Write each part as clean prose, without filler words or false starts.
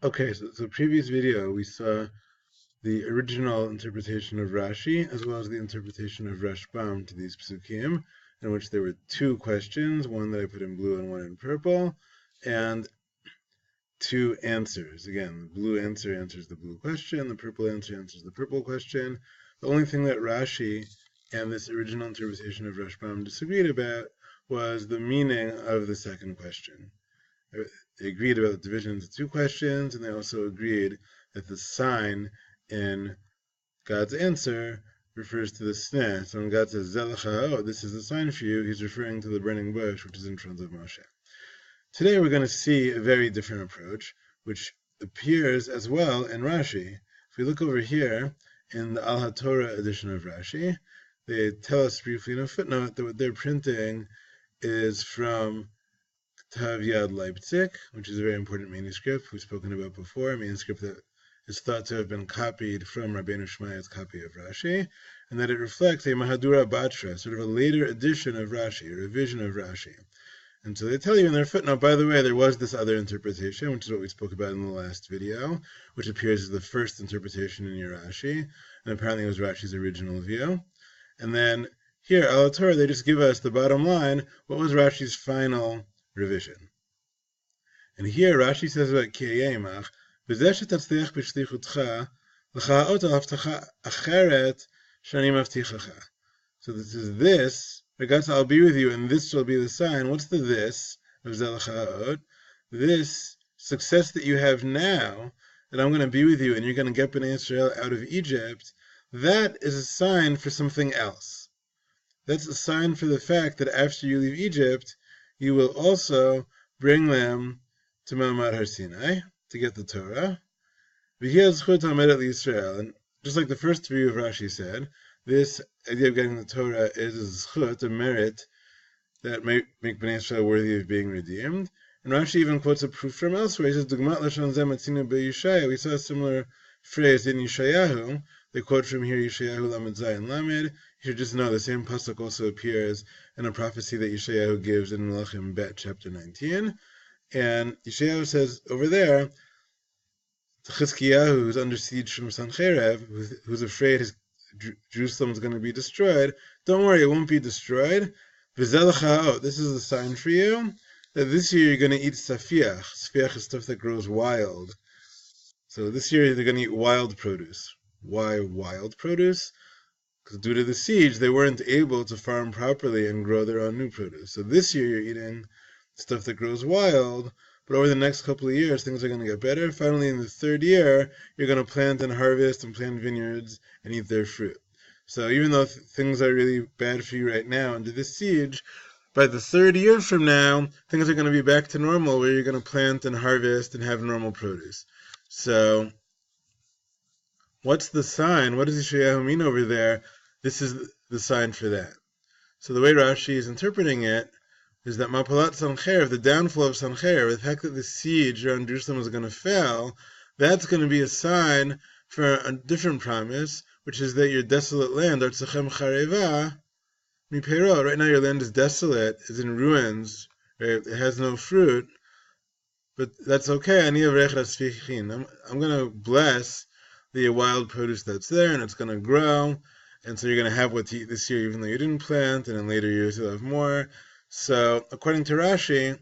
Okay, so previous video we saw the original interpretation of Rashi as well as the interpretation of Rashbam to these psukim, in which there were two questions, one that I put in blue and one in purple, and two answers. Again, the blue answer answers the blue question, the purple answer answers the purple question. The only thing that Rashi and this original interpretation of Rashbam disagreed about was the meaning of the second question. They agreed about the division into two questions, and they also agreed that the sign in God's answer refers to the sneh. So when God says, Zelach, this is the sign for you, he's referring to the burning bush, which is in front of Moshe. Today we're going to see a very different approach, which appears as well in Rashi. If we look over here in the Al HaTorah edition of Rashi, they tell us briefly in a footnote that what they're printing is from Tav Yad Leipzig, which is a very important manuscript we've spoken about before, a manuscript that is thought to have been copied from Rabbeinu Shmaya's copy of Rashi, and that it reflects a Mahadura Batra, sort of a later edition of Rashi, a revision of Rashi. And so they tell you in their footnote, by the way, there was this other interpretation, which is what we spoke about in the last video, which appears as the first interpretation in your Rashi, and apparently it was Rashi's original view. And then here, Al Torah, they just give us the bottom line, what was Rashi's final revision. And here Rashi says about Kiyemach, "V'zeh shetatzliach b'shlichutcha, l'cha ha'ot al haftacha acheret shani mavtichacha." So this is this. Regatz, I'll be with you, and this shall be the sign. What's the this of zeh l'cha ha'ot? This success that you have now, that I'm going to be with you, and you're going to get Bnei Israel out of Egypt. That is a sign for something else. That's a sign for the fact that after you leave Egypt, you will also bring them to Ma'amad Har Sinai to get the Torah. And just like the first view of Rashi said, this idea of getting the Torah is a zchut, a merit that may make Bnei Israel worthy of being redeemed. And Rashi even quotes a proof from elsewhere. He says, "Dugmat lashon zeh matzinu beYeshaya." We saw a similar phrase in Yeshayahu. They quote from here Yeshayahu Lamed Zayin Lamed. You should just know the same pasuk also appears in a prophecy that Yeshayahu gives in Melachim Bet, chapter 19. And Yeshayahu says over there, to Chizkiyahu, who's under siege from Sancherev, who's afraid Jerusalem is going to be destroyed, don't worry, it won't be destroyed. V'zelach, this is a sign for you, that this year you're going to eat safiach. Safiach is stuff that grows wild. So this year they're going to eat wild produce. Why wild produce? Because due to the siege, they weren't able to farm properly and grow their own new produce. So this year you're eating stuff that grows wild, but over the next couple of years, things are going to get better. Finally, in the third year, you're going to plant and harvest and plant vineyards and eat their fruit. So even though things are really bad for you right now under this siege, by the third year from now, things are going to be back to normal, where you're going to plant and harvest and have normal produce. So what's the sign? What does Yeshayahu mean over there? This is the sign for that. So the way Rashi is interpreting it is that Mapalat Sancheir, the downfall of Sancheir, the fact that the siege around Jerusalem is going to fail, that's going to be a sign for a different promise, which is that your desolate land, Artsachem Chareva, Mipeirot, right now your land is desolate, is in ruins, right? It has no fruit, but that's okay. I'm going to bless the wild produce that's there, and it's going to grow, and so you're going to have what to eat this year, even though you didn't plant, and in later years you'll have more. So, according to Rashi,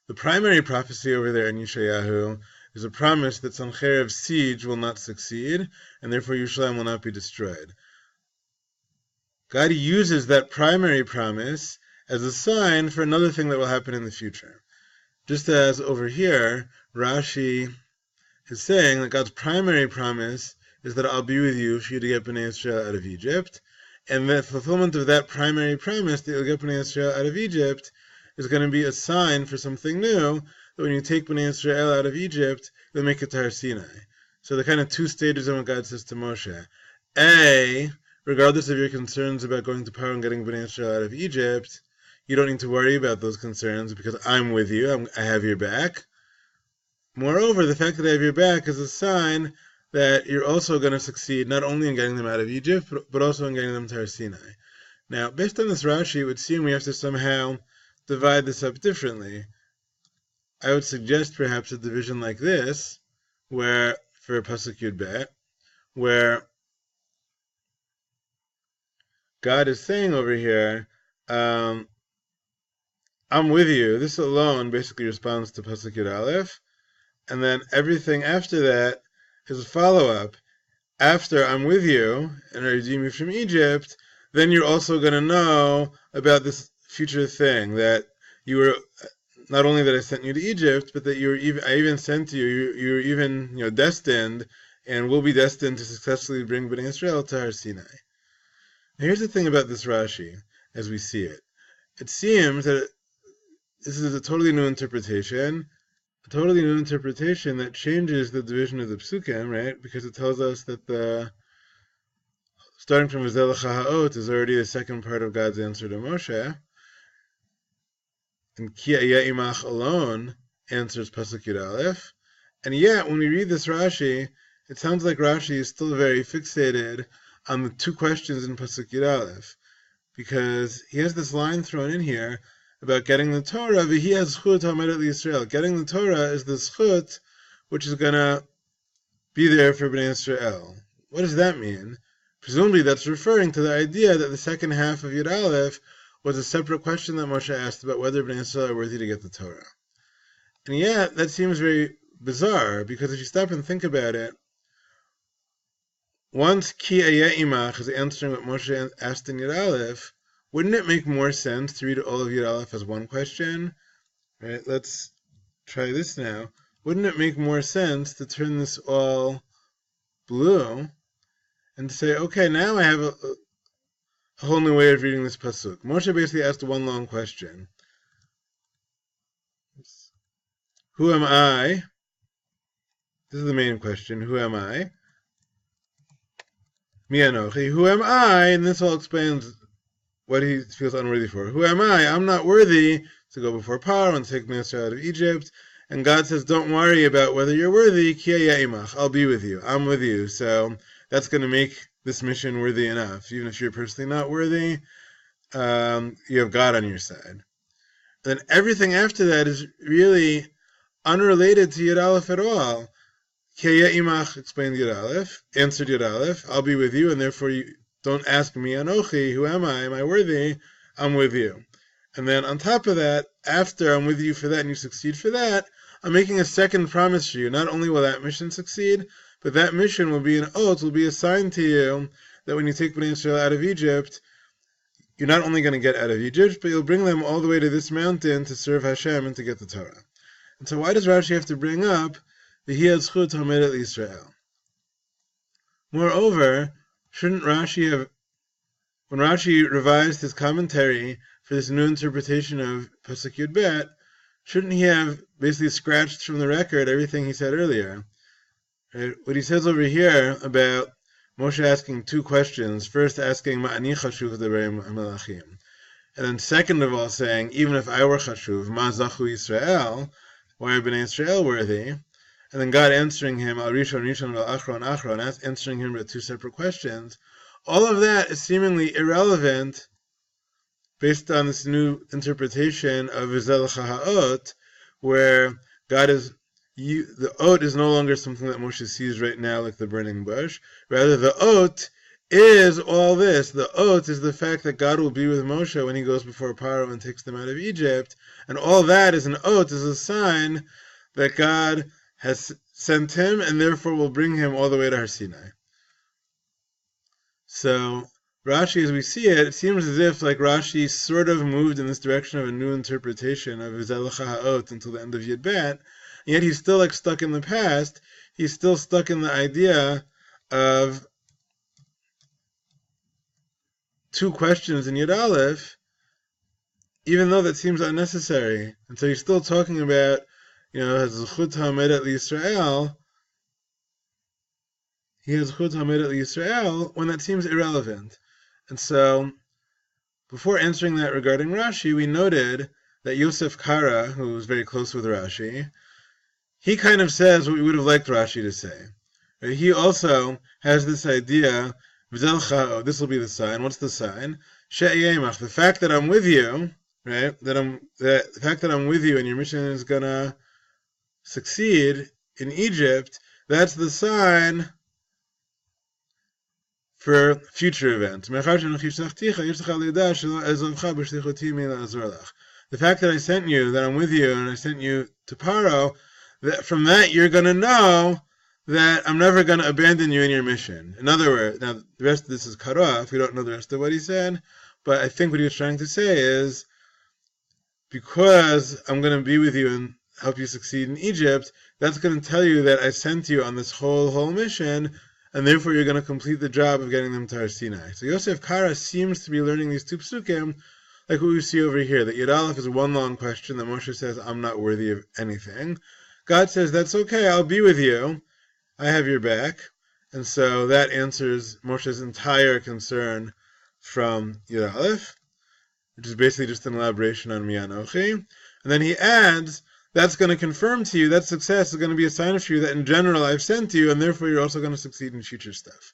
the primary prophecy over there in Yeshayahu is a promise that Sancherev's siege will not succeed, and therefore Yerushalayim will not be destroyed. God uses that primary promise as a sign for another thing that will happen in the future. Just as over here, Rashi is saying that God's primary promise is that I'll be with you for you to get Bnei Israel out of Egypt, and the fulfillment of that primary promise that you'll get Bnei Israel out of Egypt is going to be a sign for something new, that when you take Bnei Israel out of Egypt, you'll make it to Har Sinai. So the kind of two stages of what God says to Moshe. A, regardless of your concerns about going to Paro and getting Bnei Israel out of Egypt, you don't need to worry about those concerns because I'm with you, I have your back. Moreover, the fact that I have your back is a sign that you're also going to succeed not only in getting them out of Egypt, but also in getting them to Har Sinai. Now, based on this Rashi, it would seem we have to somehow divide this up differently. I would suggest perhaps a division like this, where, for Pasuk Yud Bet, where God is saying over here, I'm with you. This alone basically responds to Pasuk Yud Aleph, and then everything after that is a follow-up. After I'm with you, and I redeem you from Egypt, then you're also going to know about this future thing, that you were, not only that I sent you to Egypt, but that I even sent you're even destined, and will be destined to successfully bring Bnei Israel to Har Sinai. Now here's the thing about this Rashi, as we see it. It seems that this is a totally new interpretation that changes the division of the psukim, right? Because it tells us that starting from V'zelecha ha'ot is already the second part of God's answer to Moshe, and Ki Ayeh Imach alone answers Pasuk Yud Aleph, and yet when we read this Rashi, it sounds like Rashi is still very fixated on the two questions in Pasuk Yud Aleph, because he has this line thrown in here about getting the Torah, v'hi hazchut ha'omedet liYisrael. Getting the Torah is the zchut which is going to be there for Bnei Israel. What does that mean? Presumably that's referring to the idea that the second half of Yud Aleph was a separate question that Moshe asked about whether Bnei Israel are worthy to get the Torah. And yet, that seems very bizarre, because if you stop and think about it, once Ki Ayeh Imach is answering what Moshe asked in Yud Aleph, wouldn't it make more sense to read all of Yud Aleph as one question? Right? Let's try this now. Wouldn't it make more sense to turn this all blue and to say, okay, now I have a whole new way of reading this pasuk. Moshe basically asked one long question. Who am I? This is the main question. Who am I? Mi anochi. Who am I? And this all explains what he feels unworthy for. Who am I? I'm not worthy to go before Paro and take Israel out of Egypt. And God says, don't worry about whether you're worthy. Ki Ayeh Imach. I'll be with you. I'm with you. So that's going to make this mission worthy enough. Even if you're personally not worthy, you have God on your side. Then everything after that is really unrelated to Yud Aleph at all. Ki Ayeh Imach explained Yud Aleph, answered Yud Aleph. I'll be with you, and therefore you don't ask me, Anochi, who am I? Am I worthy? I'm with you. And then on top of that, after I'm with you for that and you succeed for that, I'm making a second promise to you. Not only will that mission succeed, but that mission will be an oath, will be a sign to you that when you take Bnei Israel out of Egypt, you're not only going to get out of Egypt, but you'll bring them all the way to this mountain to serve Hashem and to get the Torah. And so why does Rashi have to bring up v'hi hazchut ha'omedet liYisrael? Moreover, shouldn't Rashi have, when Rashi revised his commentary for this new interpretation of Pasuk Yud Bet, shouldn't he have basically scratched from the record everything he said earlier? Right? What he says over here about Moshe asking two questions, first asking Ma'ani chashuv devarei malachim, and then second of all saying, even if I were chashuv, Ma zachu Yisrael, why are Bnei Israel worthy? And then God answering him, Al Rishon Rishon, Al Achron Achron, answering him with two separate questions. All of that is seemingly irrelevant based on this new interpretation of V'zelecha ha'ot, where God is, the oat is no longer something that Moshe sees right now like the burning bush. Rather, the oat is all this. The oat is the fact that God will be with Moshe when he goes before Paro and takes them out of Egypt. And all that is an oat, is a sign that God has sent him and therefore will bring him all the way to Har Sinai. So Rashi, as we see it, it seems as if like Rashi sort of moved in this direction of a new interpretation of V'zelecha ha'ot until the end of Yud Bet, and yet he's still like stuck in the past. He's still stuck in the idea of two questions in Yud Aleph, even though that seems unnecessary. And so he's still talking about, has zchut ha'omedet liYisrael. He has zchut ha'omedet liYisrael when that seems irrelevant. And so, before answering that regarding Rashi, we noted that Yosef Kara, who was very close with Rashi, he kind of says what we would have liked Rashi to say. Right? He also has this idea, this will be the sign. What's the sign? She'ayemach, the fact that I'm with you, right? The fact that I'm with you and your mission is gonna succeed in Egypt, that's the sign for future events. The fact that I sent you, that I'm with you, and I sent you to Paro, that from that you're going to know that I'm never going to abandon you in your mission. In other words, now the rest of this is cut off. We don't know the rest of what he said, but I think what he was trying to say is, because I'm going to be with you and help you succeed in Egypt, that's going to tell you that I sent you on this whole mission, and therefore you're going to complete the job of getting them to Har Sinai. So Yosef Kara seems to be learning these two psukim, like what we see over here, that Yud Aleph is one long question, that Moshe says, I'm not worthy of anything. God says, that's okay, I'll be with you, I have your back. And so that answers Moshe's entire concern from Yud Aleph, which is basically just an elaboration on Mi Anochi. And then he adds, that's going to confirm to you, that success is going to be a sign for you that in general I've sent you, and therefore you're also going to succeed in future stuff.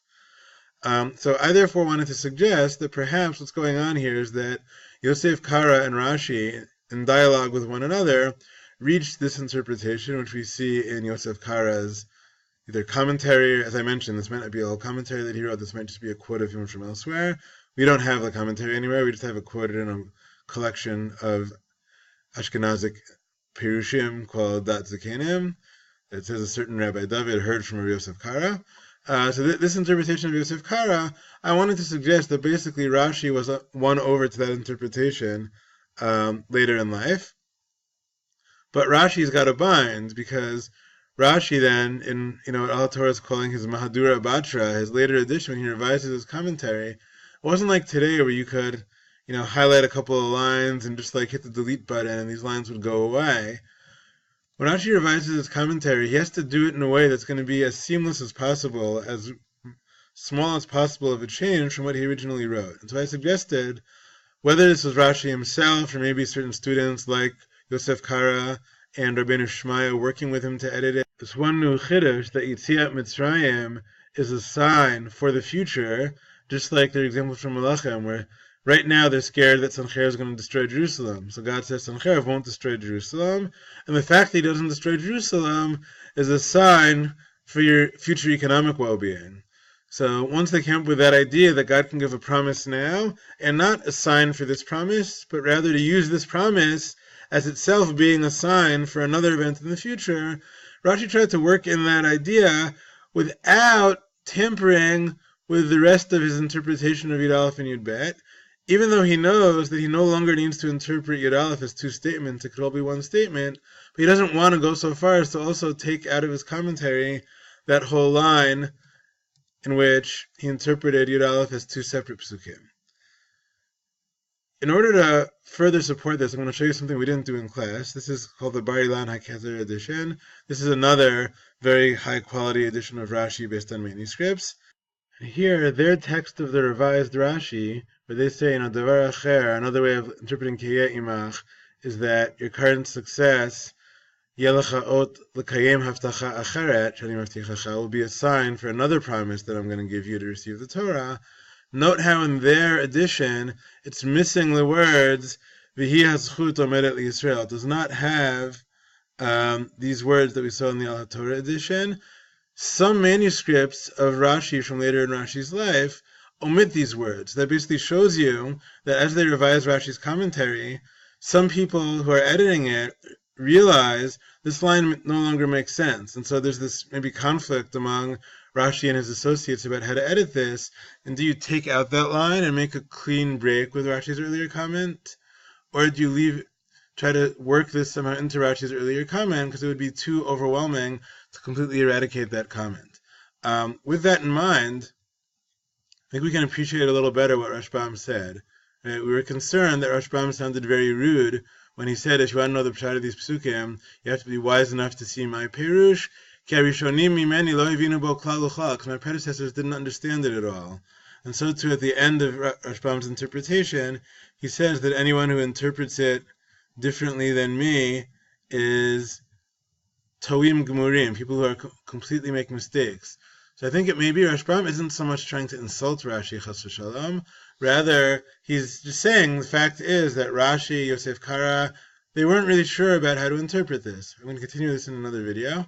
So I therefore wanted to suggest that perhaps what's going on here is that Yosef Kara and Rashi, in dialogue with one another, reached this interpretation, which we see in Yosef Kara's either commentary, as I mentioned, this might not be a whole commentary that he wrote, this might just be a quote of him from elsewhere. We don't have the commentary anywhere, we just have it quoted in a collection of Ashkenazic Perushim called Dat Zakenim. It says a certain Rabbi David heard from Rabbi Yosef Kara. So this interpretation of Yosef Kara, I wanted to suggest that basically Rashi was won over to that interpretation later in life. But Rashi's got a bind, because Rashi then, in what Al Torah is calling his Mahadura Batra, his later edition, when he revises his commentary, it wasn't like today where you could highlight a couple of lines and just hit the delete button and these lines would go away. When Rashi revises his commentary, he has to do it in a way that's going to be as seamless as possible, as small as possible of a change from what he originally wrote. And so I suggested, whether this was Rashi himself or maybe certain students like Yosef Kara and Rabbeinu Shmaya working with him to edit it, this one new chiddush that Yetziat Mitzrayim is a sign for the future, just like their examples from Malachim, where right now they're scared that Sancherib is going to destroy Jerusalem. So God says Sancherib won't destroy Jerusalem. And the fact that he doesn't destroy Jerusalem is a sign for your future economic well-being. So once they came up with that idea that God can give a promise now, and not a sign for this promise, but rather to use this promise as itself being a sign for another event in the future, Rashi tried to work in that idea without tampering with the rest of his interpretation of Yud Aleph and Yud Bet, even though he knows that he no longer needs to interpret Yud Aleph as two statements, it could all be one statement, but he doesn't want to go so far as to also take out of his commentary that whole line in which he interpreted Yud Aleph as two separate psukim. In order to further support this, I'm going to show you something we didn't do in class. This is called the Bar Ilan HaKezer edition. This is another very high-quality edition of Rashi based on manuscripts. Here, their text of the revised Rashi, where they say, Davar Acher, another way of interpreting Kiyeh Imach, is that your current success, Yelecha Ot L'Kayem Haftacha Acheret, Shani Mavtichacha, will be a sign for another promise that I'm going to give you to receive the Torah. Note how in their edition, it's missing the words, V'hi HaZchut Omedet L'Yisrael. It does not have these words that we saw in the Al HaTorah edition. Some manuscripts of Rashi from later in Rashi's life omit these words. That basically shows you that as they revise Rashi's commentary, some people who are editing it realize this line no longer makes sense. And so there's this maybe conflict among Rashi and his associates about how to edit this. And do you take out that line and make a clean break with Rashi's earlier comment? Or do you try to work this somehow into Rashi's earlier comment, because it would be too overwhelming to completely eradicate that comment. With that in mind, I think we can appreciate a little better what Rashbam said. We were concerned that Rashbam sounded very rude when he said, if you want to know the pshat of these psukim, you have to be wise enough to see my perush, because my predecessors didn't understand it at all. And so too, at the end of Rashbam's interpretation, he says that anyone who interprets it differently than me is Toim Gemurim, people who are completely make mistakes. So I think it may be Rashbam isn't so much trying to insult Rashi, Chas v'Shalom. Rather, he's just saying the fact is that Rashi, Yosef Kara, they weren't really sure about how to interpret this. I'm going to continue this in another video.